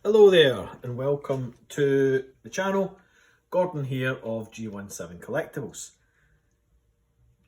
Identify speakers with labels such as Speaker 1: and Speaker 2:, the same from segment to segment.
Speaker 1: Hello there and welcome to the channel. Gordon here of G17 Collectibles.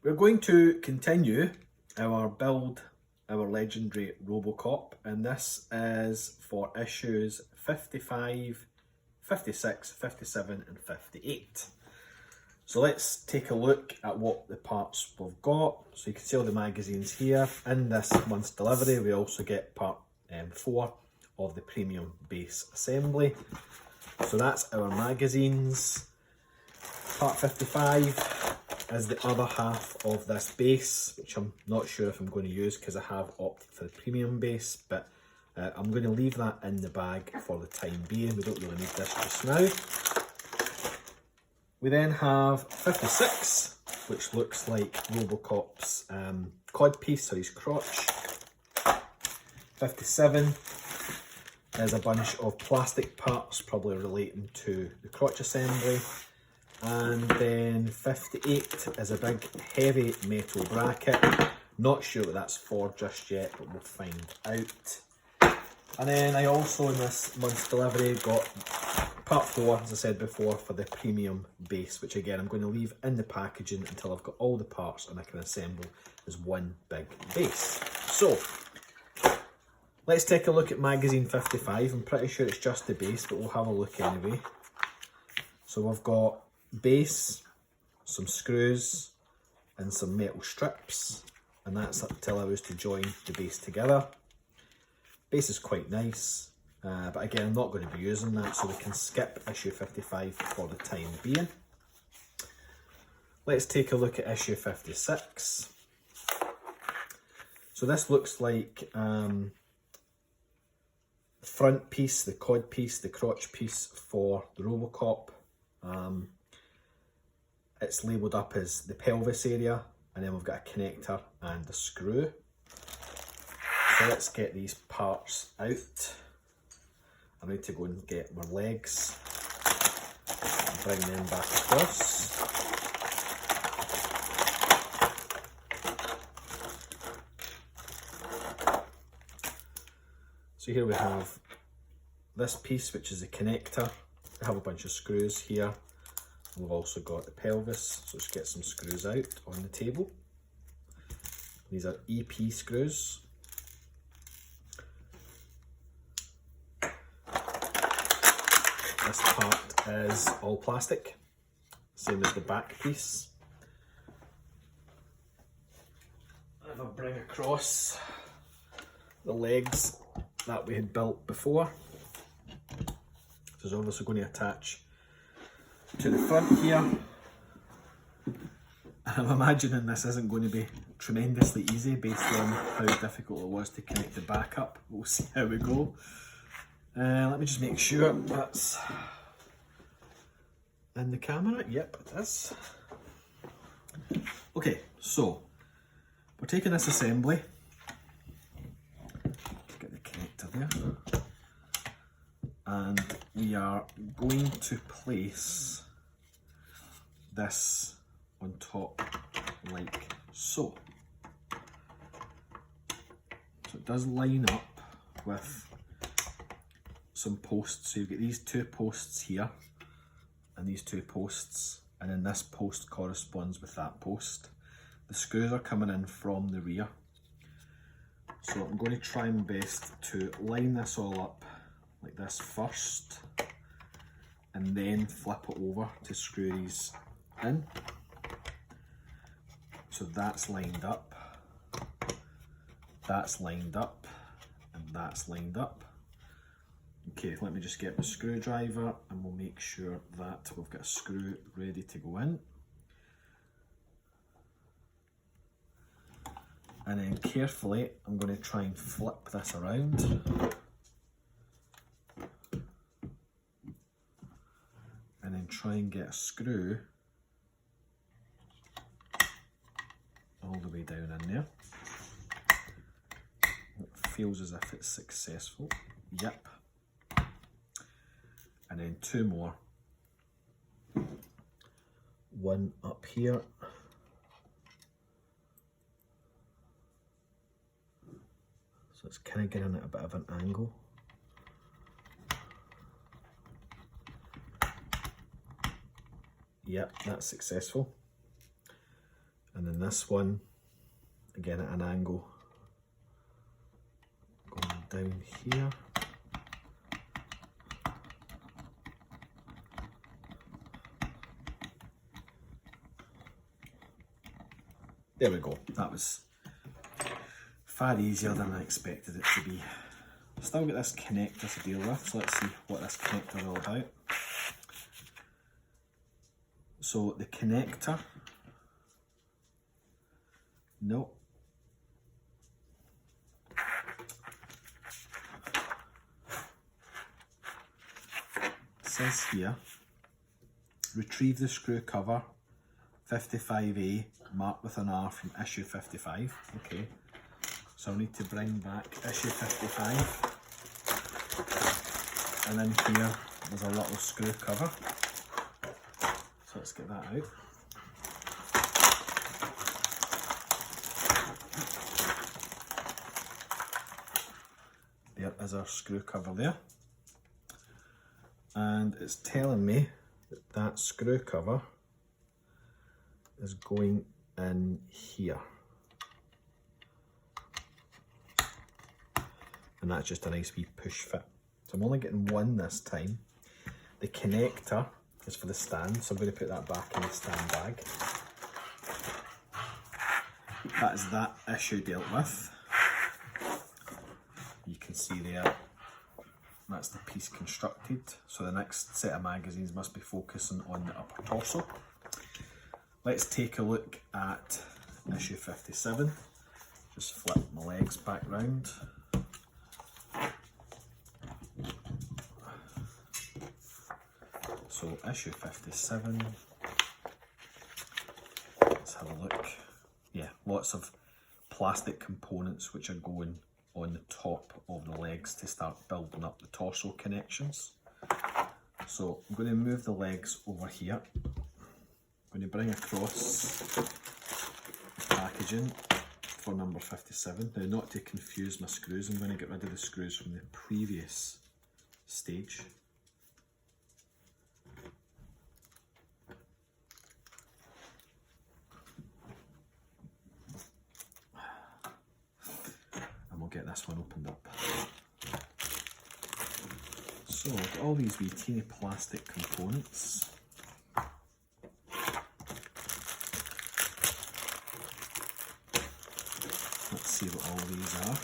Speaker 1: We're going to continue our build, our legendary Robocop, and this is for issues 55, 56, 57 and 58. So let's take a look at what the parts we've got. So you can see all the magazines here. In this month's delivery we also get part 4 of the premium base assembly. So that's our magazines. Part 55 is the other half of this base, which I'm not sure if I'm going to use because I have opted for the premium base, but I'm going to leave that in the bag for the time being. We don't really need this just now. We then have 56, which looks like Robocop's cod piece or his crotch. 57 is a bunch of plastic parts, probably relating to the crotch assembly. And then 58 is a big heavy metal bracket. Not sure what that's for just yet, but we'll find out. And then I also, in this month's delivery, got part 4, as I said before, for the premium base, which again I'm going to leave in the packaging until I've got all the parts and I can assemble as one big base. So let's take a look at magazine 55. I'm pretty sure it's just the base, but we'll have a look anyway. So we've got base, some screws and some metal strips, and that's to allow us to join the base together. Base is quite nice. But again, I'm not going to be using that, so we can skip issue 55 for the time being. Let's take a look at issue 56. So this looks like front piece, the cod piece, the crotch piece for the Robocop. It's labelled up as the pelvis area, and then we've got a connector and a screw. So let's get these parts out. I need to go and get my legs and bring them back across. So here we have this piece, which is the connector. We have a bunch of screws here. We've also got the pelvis, so let's get some screws out on the table. These are EP screws. This part is all plastic, same as the back piece. If I bring across the legs that we had built before, so it's obviously going to attach to the front here. I'm imagining this isn't going to be tremendously easy based on how difficult it was to connect the back up. We'll see how we go. Let me just make sure that's in the camera. Yep, it is. Okay, so we're taking this assembly. Get the connector there. And we are going to place this on top like so. So it does line up with some posts. So you get these two posts here and these two posts, and then this post corresponds with that post. The screws are coming in from the rear. So I'm going to try my best to line this all up like this first, and then flip it over to screw these in. So that's lined up, that's lined up, and that's lined up. Okay, let me just get the screwdriver and we'll make sure that we've got a screw ready to go in. And then carefully, I'm going to try and flip this around. And then try and get a screw all the way down in there. It feels as if it's successful. Yep. And then two more. One up here. So it's kind of getting at a bit of an angle. Yep, that's successful. And then this one, again at an angle, going down here. There we go, that was far easier than I expected it to be. Still got this connector to deal with, so let's see what this connector is all about. So the connector, no. It says here, retrieve the screw cover 55A marked with an R from issue 55. Okay, so I need to bring back issue 55. And in here there's a little screw cover. So let's get that out. There is our screw cover there. And it's telling me that that screw cover is going in here. And that's just a nice wee push fit. So I'm only getting one this time. The connector is for the stand, so I'm going to put that back in the stand bag. That is that issue dealt with. You can see there, that's the piece constructed. So the next set of magazines must be focusing on the upper torso. Let's take a look at issue 57. Just flip my legs back round. So issue 57, let's have a look. Yeah, lots of plastic components which are going on the top of the legs to start building up the torso connections. So I'm going to move the legs over here. I'm going to bring across the packaging for number 57. Now, not to confuse my screws, I'm going to get rid of the screws from the previous stage. Get this one opened up. So with all these wee teeny plastic components, let's see what all these are.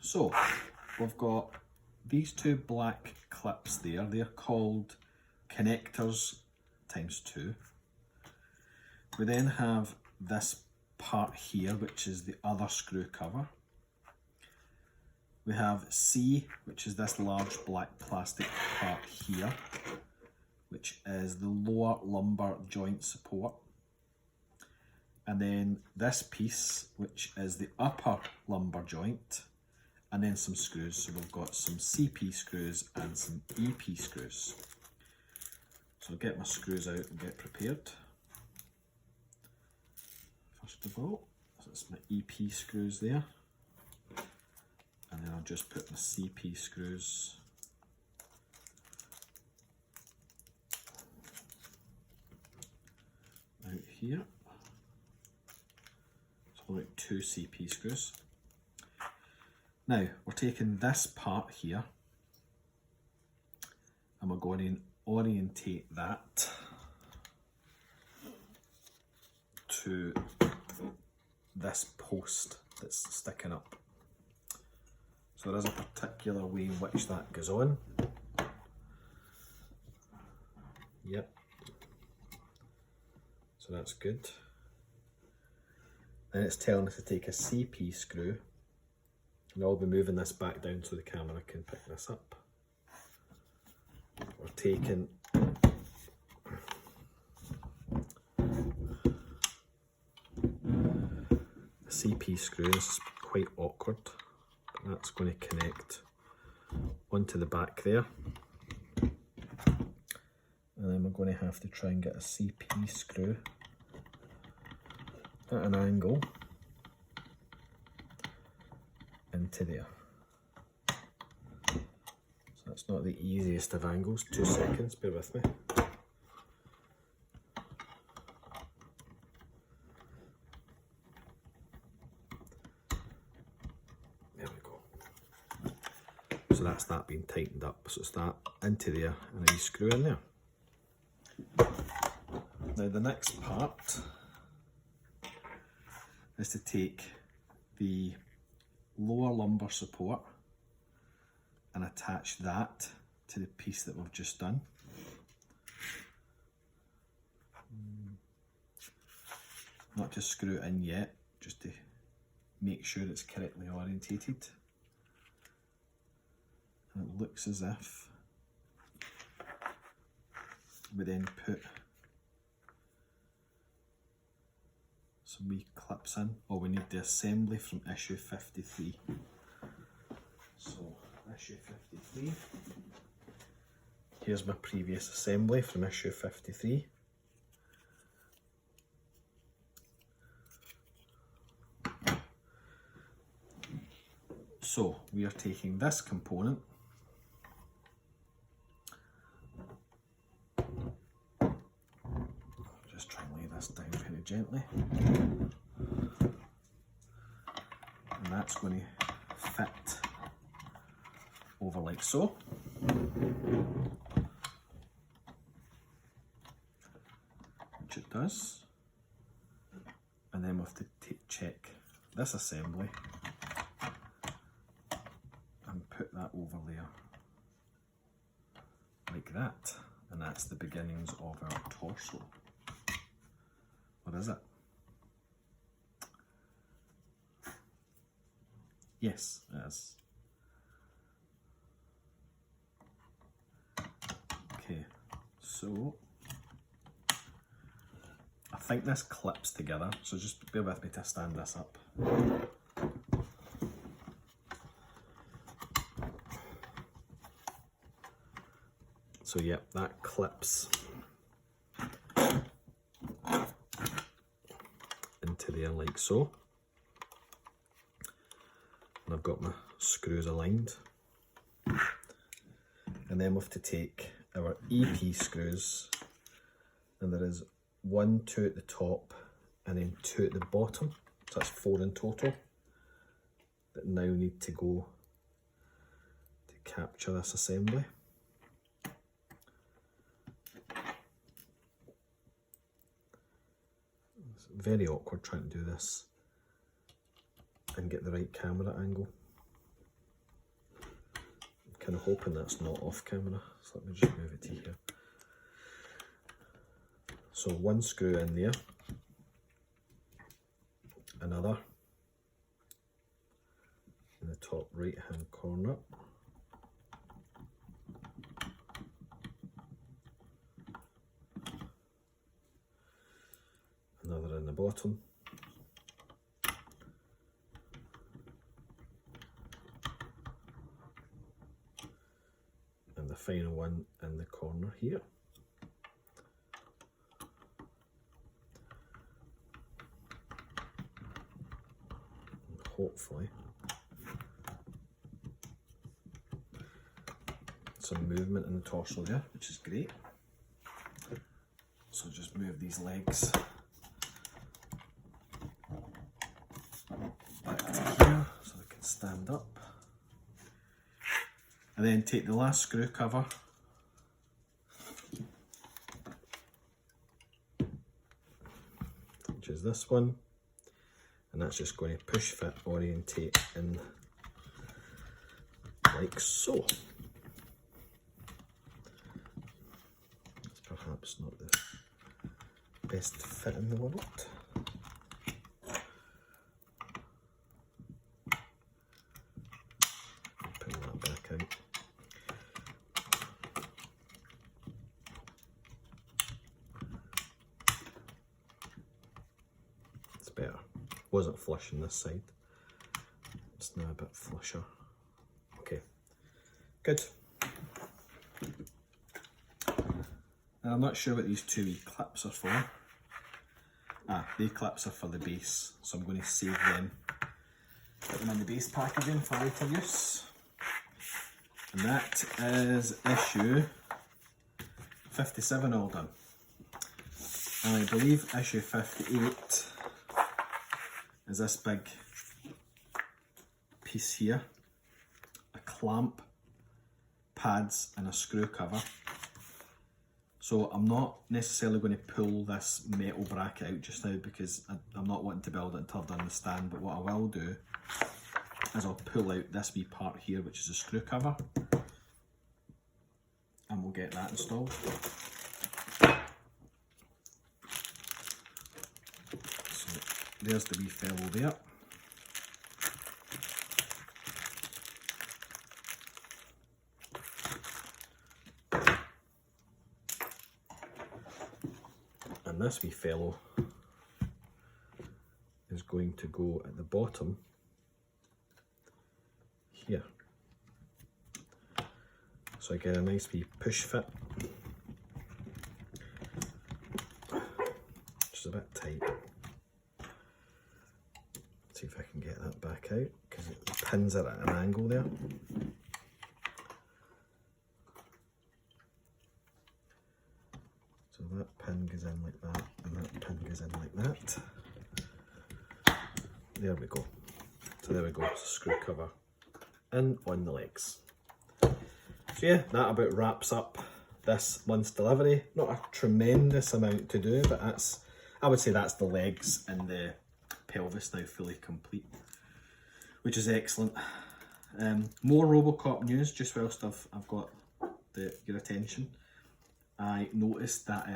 Speaker 1: So we've got these two black clips there. They're called connectors ×2. We then have this part here, which is the other screw cover. We have C, which is this large black plastic part here, which is the lower lumbar joint support. And then this piece, which is the upper lumbar joint, and then some screws. So we've got some CP screws and some EP screws. So I'll get my screws out and get prepared. First of all, so that's my EP screws there, and then I'll just put my CP screws out here. So I'll make 2 CP screws. Now we're taking this part here and we're going to orientate that to this post that's sticking up. So there is a particular way in which that goes on. Yep. So that's good. Then it's telling us to take a CP screw, and I'll be moving this back down so the camera can pick this up. We're taking CP screw. This is quite awkward, but that's going to connect onto the back there. And then we're going to have to try and get a CP screw at an angle into there. So that's It's not the easiest of angles. 2 seconds, bear with me. There we go. So that's that being tightened up. So it's that into there and a wee screw in there. Now the next part is to take the lower lumbar support and attach that to the piece that we've just done. Not to screw it in yet, just to make sure it's correctly orientated. And it looks as if we then put some wee clips in. Oh, we need the assembly from issue 53. So, issue 53. Here's my previous assembly from issue 53. So, we are taking this component just try and lay this down very gently. And that's going to fit over like so. Which it does. And then we have to check this assembly and put that over there like that. And that's the beginnings of our torso. What is it? Yes, it is. Okay, so I think this clips together, so just bear with me to stand this up. So yep, that clips into there like so. And I've got my screws aligned. And then we have to take our EP screws, and there is 1, 2 at the top and then 2 at the bottom. So that's 4 in total that now need to go to capture this assembly. It's very awkward trying to do this and get the right camera angle. I'm kind of hoping that's not off camera, so let me just move it to here. So 1 screw in there, another in the top right hand corner, another in the bottom, and the final one in the corner here. Hopefully some movement in the torso there, which is great. So just move these legs back to here so they can stand up, and then take the last screw cover which is this one, and that's just going to push fit orientate in like so. It's perhaps not the best fit in the world. Pull that back out. It's better. Wasn't flush on this side. It's now a bit flusher. Okay, good. Now I'm not sure what these 2 wee clips are for. The clips are for the base, so I'm going to save them, put them in the base packaging for later use. And that is issue 57 all done. And I believe issue 58 is this big piece here, a clamp, pads and a screw cover. So I'm not necessarily going to pull this metal bracket out just now because I'm not wanting to build it until I've done the stand, but what I will do is I'll pull out this wee part here, which is a screw cover, and we'll get that installed. So there's the wee fellow there. And this wee fellow is going to go at the bottom here. So I get a nice wee push fit, just a bit tight. Let's see if I can get that back out because the pins are at an angle there. So that pin goes in like that, and that pin goes in like that. There we go. So there we go, it's a screw cover in on the legs. So yeah, that about wraps up this month's delivery. Not a tremendous amount to do, but I would say that's the legs and the pelvis now fully complete, which is excellent. More Robocop news just whilst I've got your attention. I noticed that,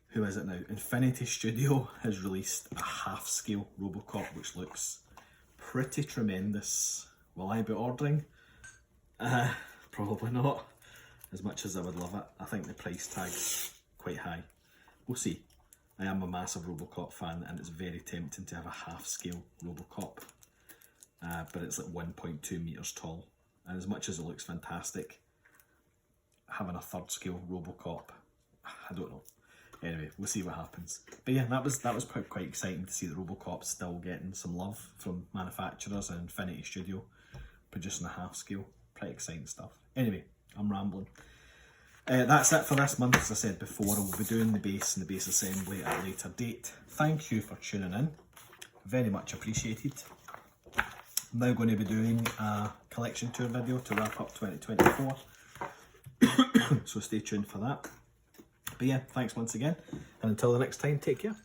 Speaker 1: who is it now? Infinity Studio has released a half-scale Robocop, which looks pretty tremendous. Will I be ordering? Probably not, as much as I would love it. I think the price tag's quite high. We'll see. I am a massive Robocop fan, and it's very tempting to have a half-scale Robocop, but it's like 1.2 metres tall, and as much as it looks fantastic, having a third scale Robocop, I don't know. Anyway, we'll see what happens. But yeah, that was quite exciting to see that Robocop's still getting some love from manufacturers and Infinity Studio producing a half scale. Pretty exciting stuff. Anyway, I'm rambling. That's it for this month. As I said before, I will be doing the base and the base assembly at a later date. Thank you for tuning in. Very much appreciated. I'm now going to be doing a collection tour video to wrap up 2024. So stay tuned for that. But yeah, thanks once again, and until the next time, take care.